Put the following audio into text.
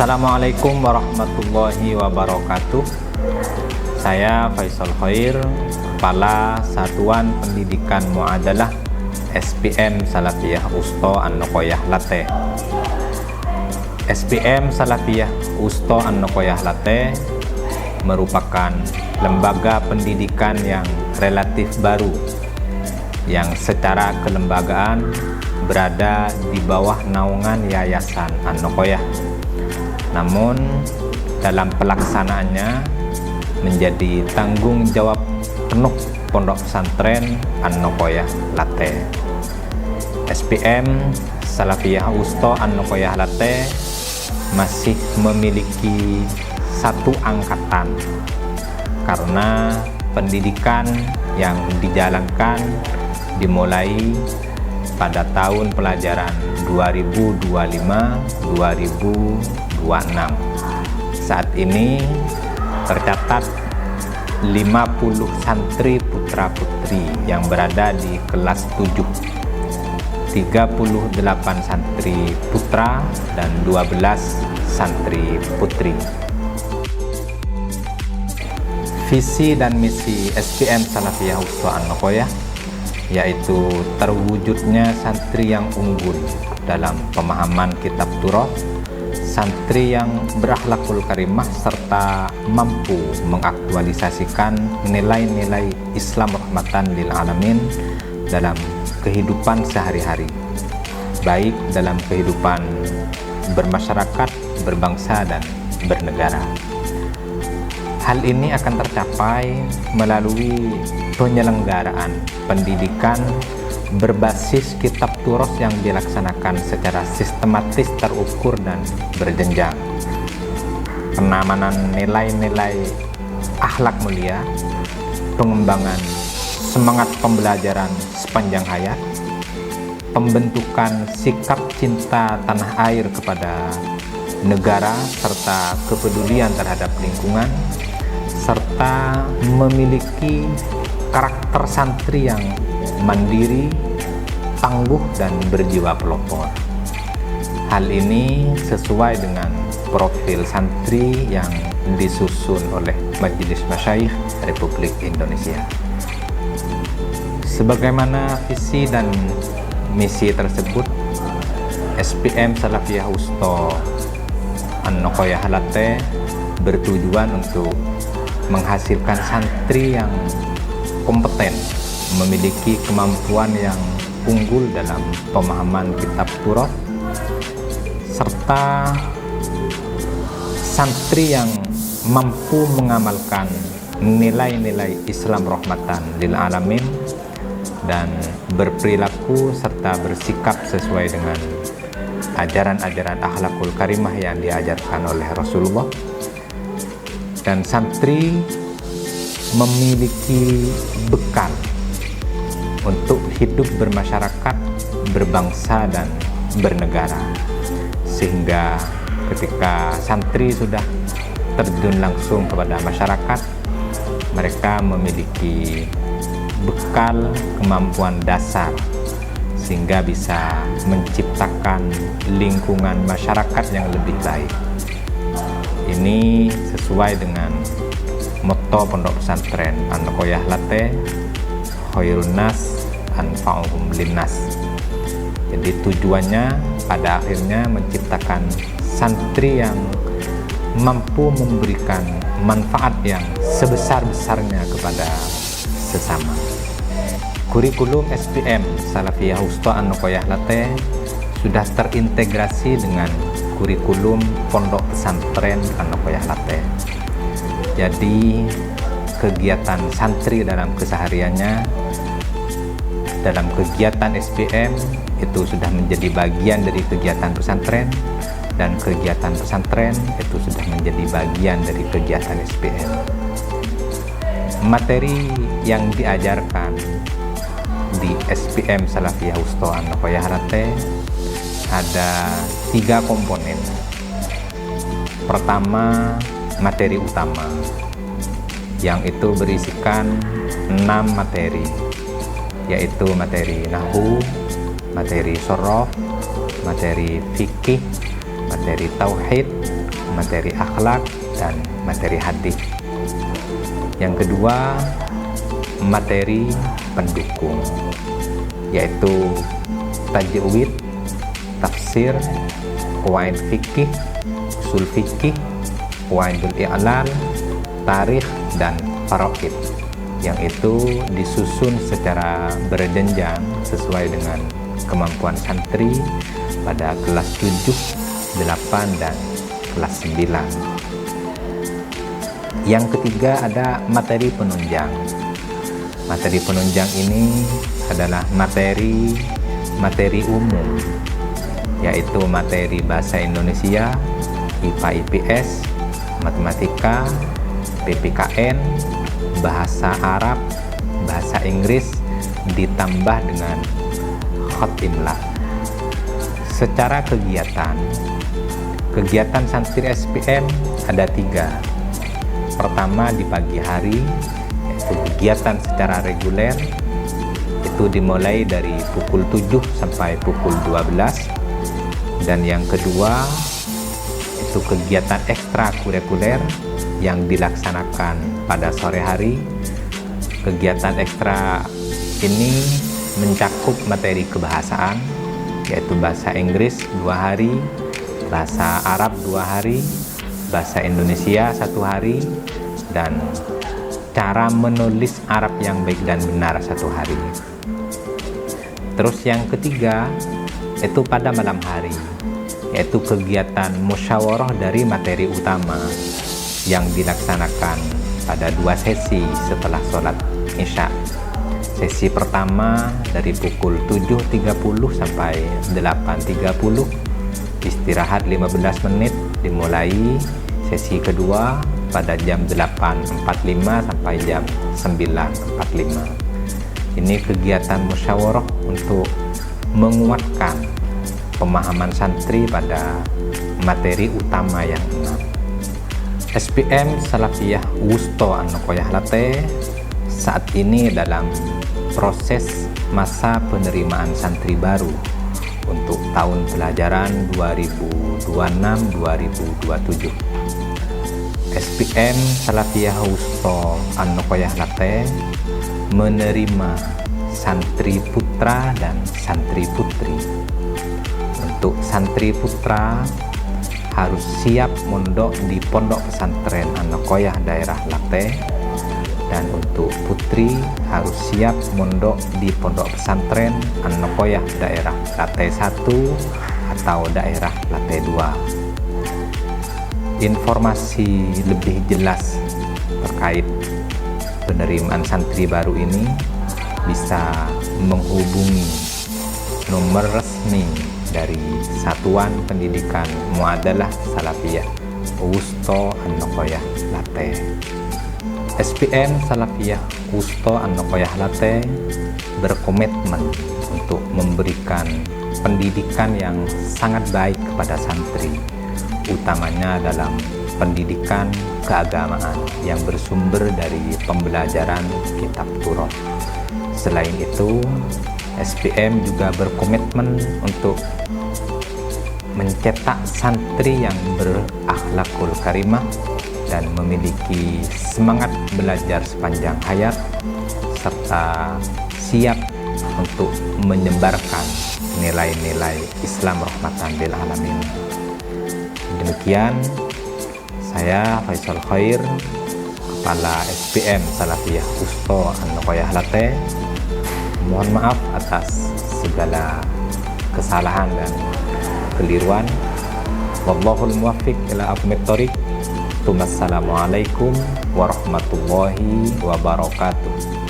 Assalamualaikum warahmatullahi wabarakatuh. Saya Faisal Khair, Kepala Satuan Pendidikan Muadalah SPM Salafiyah Wusto An-Nuqoyah Lateh. SPM Salafiyah Wusto An-Nuqoyah Lateh merupakan lembaga pendidikan yang relatif baru yang secara kelembagaan berada di bawah naungan Yayasan An-Nuqoyah. Namun dalam pelaksanaannya menjadi tanggung jawab penuh Pondok Pesantren An-Nuqoyah Lateh. SPM Salafiyah Wusto An-Nuqoyah Lateh masih memiliki satu angkatan karena pendidikan yang dijalankan dimulai pada tahun pelajaran 2025-2026. Saat ini tercatat 50 santri putra-putri yang berada di kelas 7, 38 santri putra dan 12 santri putri. Visi dan misi SPM Salafiyah Wusto An-Nuqoyah yaitu terwujudnya santri yang unggul dalam pemahaman kitab Turath, santri yang berakhlakul karimah serta mampu mengaktualisasikan nilai-nilai Islam rahmatan lil alamin dalam kehidupan sehari-hari, baik dalam kehidupan bermasyarakat, berbangsa dan bernegara. Hal ini akan tercapai melalui penyelenggaraan pendidikan berbasis kitab Turath yang dilaksanakan secara sistematis, terukur dan berjenjang. Penamanan nilai-nilai akhlak mulia, pengembangan semangat pembelajaran sepanjang hayat, pembentukan sikap cinta tanah air kepada negara serta kepedulian terhadap lingkungan, serta memiliki karakter santri yang mandiri, tangguh dan berjiwa pelopor. Hal ini sesuai dengan profil santri yang disusun oleh Majelis Masyayikh Republik Indonesia. Sebagaimana visi dan misi tersebut, SPM Salafiyah Wusto An-Nuqoyah Lateh bertujuan untuk menghasilkan santri yang kompeten, memiliki kemampuan yang unggul dalam pemahaman kitab Turath, serta santri yang mampu mengamalkan nilai-nilai Islam rahmatan lil alamin dan berperilaku serta bersikap sesuai dengan ajaran-ajaran akhlakul karimah yang diajarkan oleh Rasulullah. Dan santri memiliki bekal untuk hidup bermasyarakat, berbangsa dan bernegara, sehingga ketika santri sudah terjun langsung kepada masyarakat, mereka memiliki bekal kemampuan dasar sehingga bisa menciptakan lingkungan masyarakat yang lebih baik. Ini sesuai dengan motto Pondok Pesantren An-Nuqoyah Lateh, Khairun Nas Anfa'uhum Linnas. Jadi tujuannya pada akhirnya menciptakan santri yang mampu memberikan manfaat yang sebesar-besarnya kepada sesama. Kurikulum SPM Salafiyah Wusto An-Nuqoyah Lateh sudah terintegrasi dengan kurikulum Pondok Pesantren An-Nuqoyah Lateh. Jadi kegiatan santri dalam kesehariannya, dalam kegiatan SPM itu sudah menjadi bagian dari kegiatan pesantren, dan kegiatan pesantren itu sudah menjadi bagian dari kegiatan SPM. Materi yang diajarkan di SPM Salafiyah Wusto An-Nuqoyah Lateh ada 3 komponen. Pertama, materi utama yang itu berisikan 6 materi, yaitu materi nahwu, materi sorof, materi fikih, materi tauhid, materi akhlak dan materi hadis. Yang kedua, materi pendukung, yaitu tajwid, tafsir, qawaid fikih, usul fikih, qawaidul i'lal, tarikh, dan faraid, yang itu disusun secara berjenjang sesuai dengan kemampuan santri pada kelas 7, 8, dan kelas 9. Yang ketiga ada materi penunjang. Materi penunjang ini adalah materi umum, yaitu materi bahasa Indonesia, IPA IPS, matematika, PPKN, bahasa Arab, bahasa Inggris, ditambah dengan khotimlah. Secara kegiatan santri SPM ada 3. Pertama, di pagi hari, yaitu kegiatan secara reguler, itu dimulai dari pukul 7 sampai pukul 12. Dan yang kedua, itu kegiatan ekstrakurikuler yang dilaksanakan pada sore hari. Kegiatan ekstra ini mencakup materi kebahasaan, yaitu bahasa Inggris 2 hari, bahasa Arab 2 hari, bahasa Indonesia 1 hari, dan cara menulis Arab yang baik dan benar 1 hari. Terus yang ketiga, itu pada malam hari, yaitu kegiatan musyawarah dari materi utama yang dilaksanakan pada 2 sesi setelah sholat Isya. Sesi pertama dari pukul 7.30 sampai 8.30, istirahat 15 menit, dimulai sesi kedua pada jam 8.45 sampai jam 9.45. Ini kegiatan musyawarah untuk menguatkan pemahaman santri pada materi utama yang 6. SPM Salafiyah Wusto An-Nuqoyah Lateh saat ini dalam proses masa penerimaan santri baru untuk tahun pelajaran 2026-2027. SPM Salafiyah Wusto An-Nuqoyah Lateh menerima santri putra dan santri putri. Untuk santri putra harus siap mondok di Pondok Pesantren An-Nuqoyah daerah Lateh, dan untuk putri harus siap mondok di Pondok Pesantren An-Nuqoyah daerah Lateh 1 atau daerah Lateh 2. Informasi lebih jelas terkait penerimaan santri baru ini bisa menghubungi nomor resmi dari Satuan Pendidikan Muadalah Salafiyah Wusto An-Nuqoyah Lateh. SPM Salafiyah Wusto An-Nuqoyah Lateh berkomitmen untuk memberikan pendidikan yang sangat baik kepada santri, utamanya dalam pendidikan keagamaan yang bersumber dari pembelajaran kitab Taurat. Selain itu, SPM juga berkomitmen untuk mencetak santri yang berakhlakul karimah dan memiliki semangat belajar sepanjang hayat, serta siap untuk menyebarkan nilai-nilai Islam rahmatan lil alamin. Demikian saya Faisal Khair, Kepala SPM Salafiyah Wusto An-Nuqoyah Lateh. Mohon maaf atas segala kesalahan dan keliruan. Wallahul muwaffiq ila aqwamit thoriq. Wassalamualaikum warahmatullahi wabarakatuh.